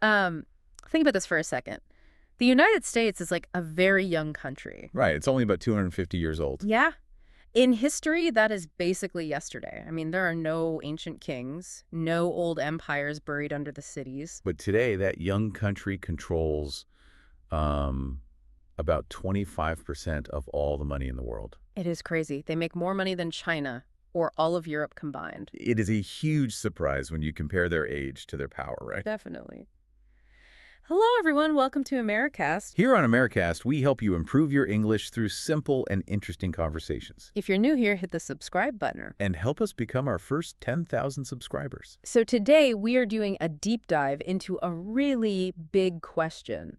Um, think about this for a second. The United States is like a very young country. Right. It's only about 250 years old. Yeah. In history, that is basically yesterday. I mean, there are no ancient kings, no old empires buried under the cities. But today, that young country controls um, about 25% of all the money in the world. It is crazy. They make more money than China or all of Europe combined. It is a huge surprise when you compare their age to their power, right? Definitely. Hello, everyone. Welcome to AmeriCast. Here on AmeriCast, we help you improve your English through simple and interesting conversations. If you're new here, hit the subscribe button. And help us become our first 10,000 subscribers. So today we are doing a deep dive into a really big question.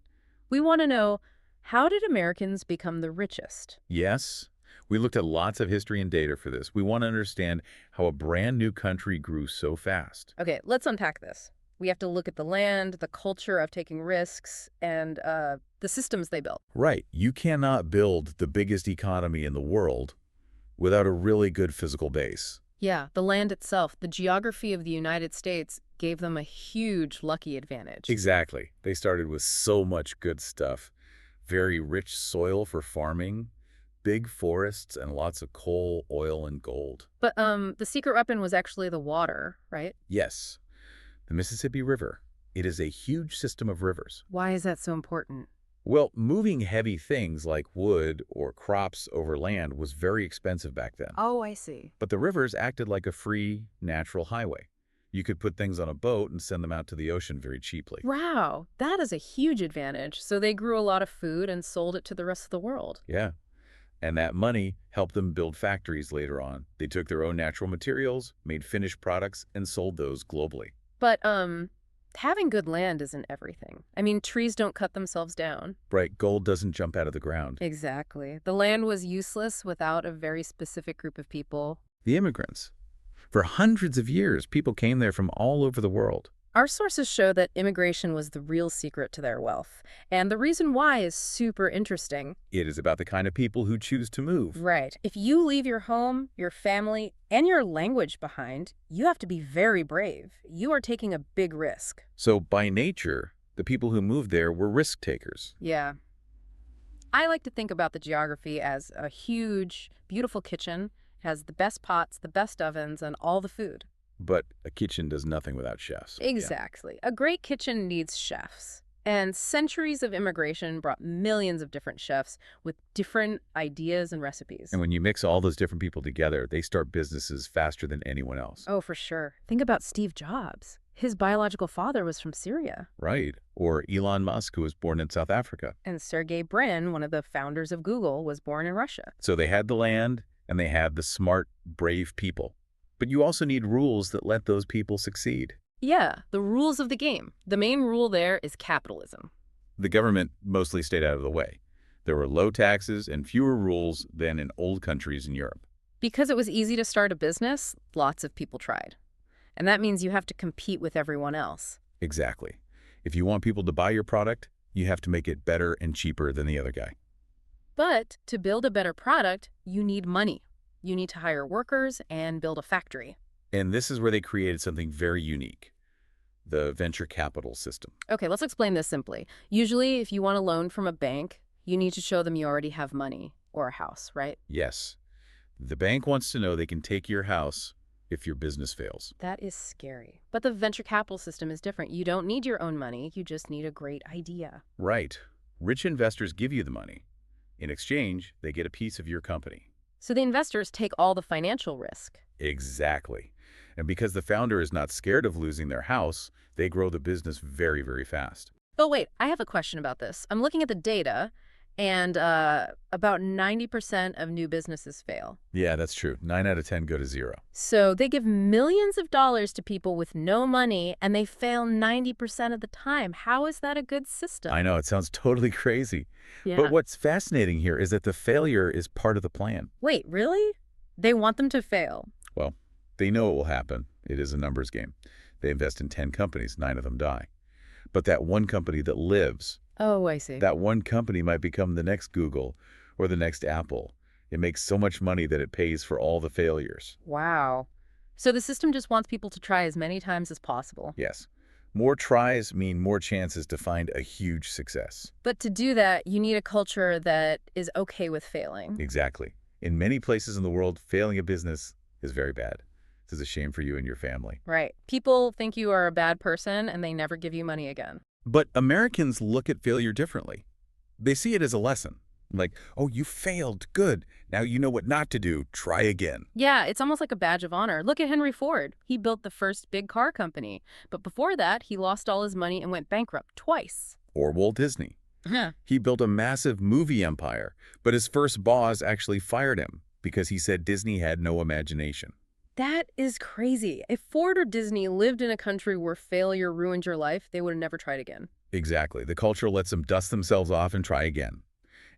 We want to know, how did Americans become the richest? Yes, we looked at lots of history and data for this. We want to understand how a brand new country grew so fast. Okay, let's unpack this. We have to look at the land, the culture of taking risks, and the systems they built. Right. You cannot build the biggest economy in the world without a really good physical base. Yeah, the land itself, the geography of the United States gave them a huge lucky advantage. Exactly. They started with so much good stuff. Very rich soil for farming, big forests, and lots of coal, oil, and gold. But the secret weapon was actually the water, right? Yes. The Mississippi River. It is a huge system of rivers. Why is that so important? Well, moving heavy things like wood or crops over land was very expensive back then. Oh, I see. But the rivers acted like a free, natural highway. You could put things on a boat and send them out to the ocean very cheaply. Wow, that is a huge advantage. So they grew a lot of food and sold it to the rest of the world. Yeah. And that money helped them build factories later on. They took their own natural materials, made finished products, and sold those globally. But having good land isn't everything. I mean, trees don't cut themselves down. Right, gold doesn't jump out of the ground. Exactly. The land was useless without a very specific group of people. The immigrants. For hundreds of years, people came there from all over the world. Our sources show that immigration was the real secret to their wealth. And the reason why is super interesting. It is about the kind of people who choose to move. Right. If you leave your home, your family, and your language behind, you have to be very brave. You are taking a big risk. So by nature, the people who moved there were risk takers. Yeah. I like to think about the geography as a huge, beautiful kitchen. It has the best pots, the best ovens, and all the food. But a kitchen does nothing without chefs. Exactly. A great kitchen needs chefs. And centuries of immigration brought millions of different chefs with different ideas and recipes. And when you mix all those different people together, they start businesses faster than anyone else. Oh, for sure. Think about Steve Jobs. His biological father was from Syria. Right. Or Elon Musk, who was born in South Africa. And Sergey Brin, one of the founders of Google, was born in Russia. So they had the land, and they had the smart, brave people. But you also need rules that let those people succeed. Yeah, the rules of the game. The main rule there is capitalism. The government mostly stayed out of the way. There were low taxes and fewer rules than in old countries in Europe. Because it was easy to start a business, lots of people tried. And that means you have to compete with everyone else. Exactly. If you want people to buy your product, you have to make it better and cheaper than the other guy. But to build a better product, you need money. You need to hire workers and build a factory. And this is where they created something very unique, the venture capital system. Okay, let's explain this simply. Usually, if you want a loan from a bank, you need to show them you already have money or a house, right? Yes. The bank wants to know they can take your house if your business fails. That is scary. But the venture capital system is different. You don't need your own money. You just need a great idea. Right. Rich investors give you the money. In exchange, they get a piece of your company. So the investors take all the financial risk. Exactly. And because the founder is not scared of losing their house, they grow the business very, very fast. Oh, wait, I have a question about this. I'm looking at the data, and about 90% of new businesses fail. Yeah, that's true. 9 out of 10 go to zero. So they give millions of dollars to people with no money, and they fail 90% of the time. How is that a good system? I know, it sounds totally crazy. Yeah. But what's fascinating here is that the failure is part of the plan. Wait, really? They want them to fail. Well, they know it will happen. It is a numbers game. They invest in 10 companies, 9 of them die. But that one company that lives, Oh, I see. that one company might become the next Google or the next Apple. It makes so much money that it pays for all the failures. Wow. So the system just wants people to try as many times as possible. Yes. More tries mean more chances to find a huge success. But to do that, you need a culture that is okay with failing. Exactly. In many places in the world, failing a business is very bad. This is a shame for you and your family. Right. People think you are a bad person and they never give you money again. But Americans look at failure differently. They see it as a lesson. Like, oh, you failed. Good. Now you know what not to do. Try again. Yeah, it's almost like a badge of honor. Look at Henry Ford. He built the first big car company. But before that, he lost all his money and went bankrupt twice. Or Walt Disney. Huh. He built a massive movie empire, but his first boss actually fired him because he said Disney had no imagination. That is crazy. If Ford or Disney lived in a country where failure ruined your life, they would have never tried again. Exactly. The culture lets them dust themselves off and try again.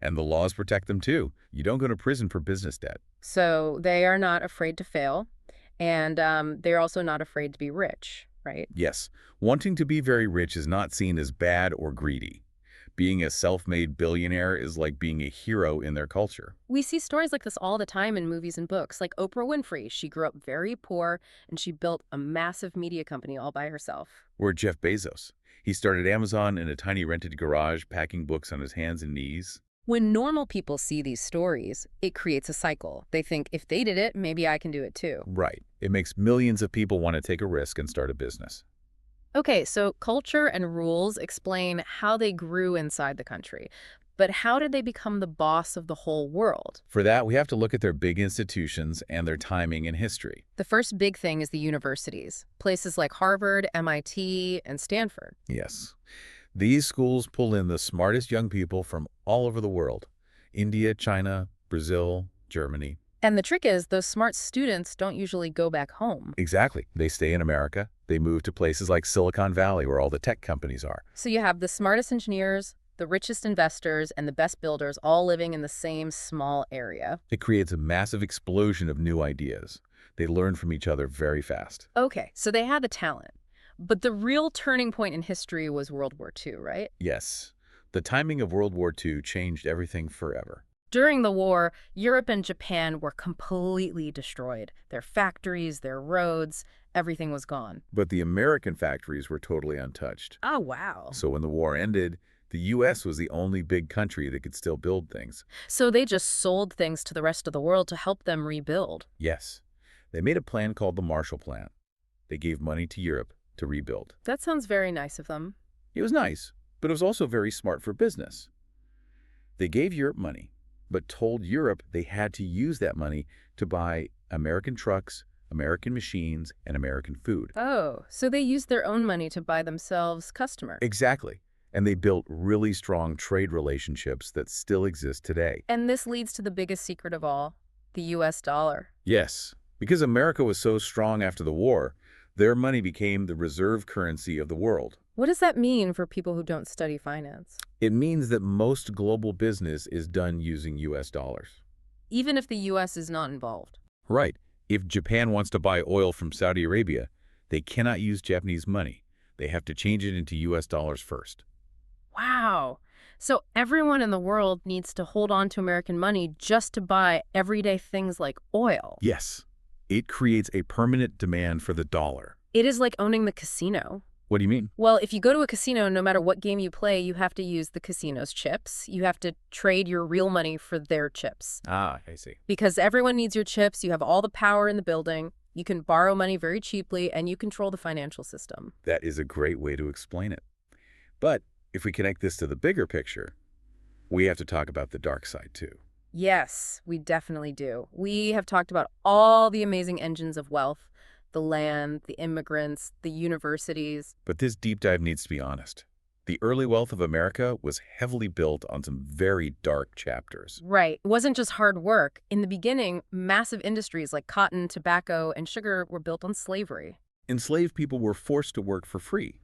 And the laws protect them too. You don't go to prison for business debt. So they are not afraid to fail, and they're also not afraid to be rich, right? Yes, wanting to be very rich is not seen as bad or greedy. Being a self-made billionaire is like being a hero in their culture. We see stories like this all the time in movies and books, like Oprah Winfrey. She grew up very poor, and she built a massive media company all by herself. Or Jeff Bezos. He started Amazon in a tiny rented garage, packing books on his hands and knees. When normal people see these stories, it creates a cycle. They think, if they did it, maybe I can do it too. Right. It makes millions of people want to take a risk and start a business. Okay, so culture and rules explain how they grew inside the country. But how did they become the boss of the whole world? For that, we have to look at their big institutions and their timing and history. The first big thing is the universities, places like Harvard, MIT, and Stanford. Yes. These schools pull in the smartest young people from all over the world. India, China, Brazil, Germany. And the trick is, those smart students don't usually go back home. Exactly. They stay in America. They move to places like Silicon Valley, where all the tech companies are. So you have the smartest engineers, the richest investors, and the best builders all living in the same small area. It creates a massive explosion of new ideas. They learn from each other very fast. Okay, so they had the talent. But the real turning point in history was World War II, right? Yes. The timing of World War II changed everything forever. During the war, Europe and Japan were completely destroyed. Their factories, their roads, everything was gone. But the American factories were totally untouched. Oh, wow. So when the war ended, the U.S. was the only big country that could still build things. So they just sold things to the rest of the world to help them rebuild. Yes. They made a plan called the Marshall Plan. They gave money to Europe to rebuild. That sounds very nice of them. It was nice, but it was also very smart for business. They gave Europe money, but told Europe they had to use that money to buy American trucks, American machines, and American food. Oh, so they used their own money to buy themselves customers. Exactly. And they built really strong trade relationships that still exist today. And this leads to the biggest secret of all, the U.S. dollar. Yes, because America was so strong after the war, their money became the reserve currency of the world. What does that mean for people who don't study finance? It means that most global business is done using U.S. dollars. Even if the U.S. is not involved. Right. If Japan wants to buy oil from Saudi Arabia, they cannot use Japanese money. They have to change it into U.S. dollars first. Wow. So everyone in the world needs to hold on to American money just to buy everyday things like oil. Yes. It creates a permanent demand for the dollar. It is like owning the casino. What do you mean? Well, if you go to a casino, no matter what game you play, you have to use the casino's chips. You have to trade your real money for their chips. Ah, I see. Because everyone needs your chips, you have all the power in the building, you can borrow money very cheaply, and you control the financial system. That is a great way to explain it. But if we connect this to the bigger picture, we have to talk about the dark side too. Yes, we definitely do. We have talked about all the amazing engines of wealth, the land, the immigrants, the universities. But this deep dive needs to be honest. The early wealth of America was heavily built on some very dark chapters. Right. It wasn't just hard work. In the beginning, massive industries like cotton, tobacco, and sugar were built on slavery. Enslaved people were forced to work for free.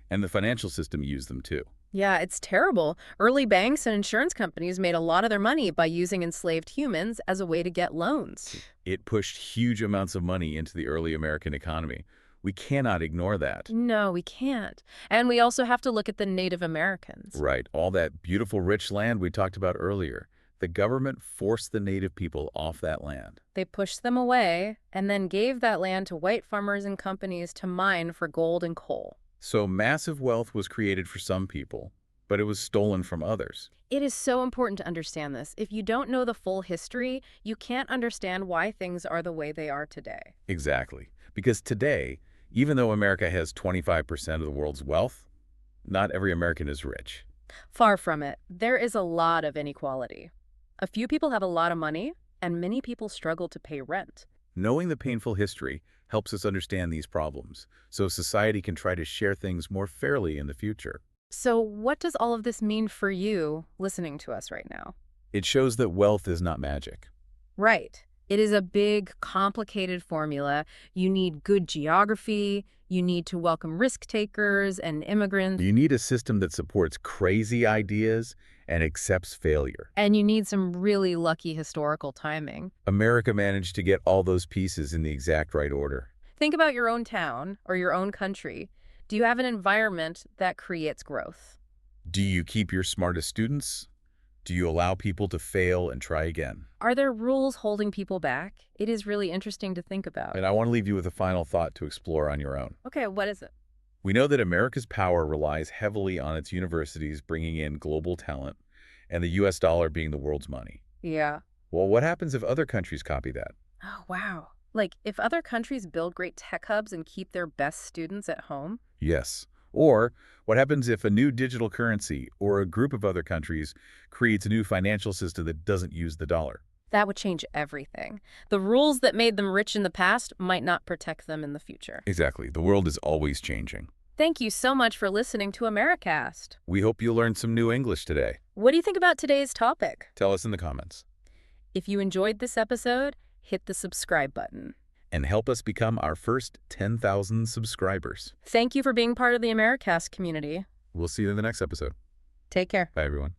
And the financial system used them too. Yeah, it's terrible. Early banks and insurance companies made a lot of their money by using enslaved humans as a way to get loans. It pushed huge amounts of money into the early American economy. We cannot ignore that. No, we can't. And we also have to look at the Native Americans. Right, all that beautiful rich land we talked about earlier. The government forced the native people off that land. They pushed them away and then gave that land to white farmers and companies to mine for gold and coal. So massive wealth was created for some people, but it was stolen from others. It is so important to understand this. If you don't know the full history, you can't understand why things are the way they are today. Exactly. Because today, even though America has 25% of the world's wealth, not every American is rich. Far from it. There is a lot of inequality. A few people have a lot of money, and many people struggle to pay rent. Knowing the painful history helps us understand these problems, so society can try to share things more fairly in the future. So what does all of this mean for you listening to us right now? It shows that wealth is not magic. Right. It is a big, complicated formula. You need good geography. You need to welcome risk takers and immigrants. You need a system that supports crazy ideas and accepts failure. And you need some really lucky historical timing. America managed to get all those pieces in the exact right order. Think about your own town or your own country. Do you have an environment that creates growth? Do you keep your smartest students? Do you allow people to fail and try again? Are there rules holding people back? It is really interesting to think about. And I want to leave you with a final thought to explore on your own. Okay, what is it? We know that America's power relies heavily on its universities bringing in global talent and the US dollar being the world's money. Yeah. Well, what happens if other countries copy that? Oh, wow. Like, if other countries build great tech hubs and keep their best students at home? Yes. Or what happens if a new digital currency or a group of other countries creates a new financial system that doesn't use the dollar? That would change everything. The rules that made them rich in the past might not protect them in the future. Exactly. The world is always changing. Thank you so much for listening to AmeriCast. We hope you learned some new English today. What do you think about today's topic? Tell us in the comments. If you enjoyed this episode, hit the subscribe button. And help us become our first 10,000 subscribers. Thank you for being part of the AmeriCast community. We'll see you in the next episode. Take care. Bye, everyone.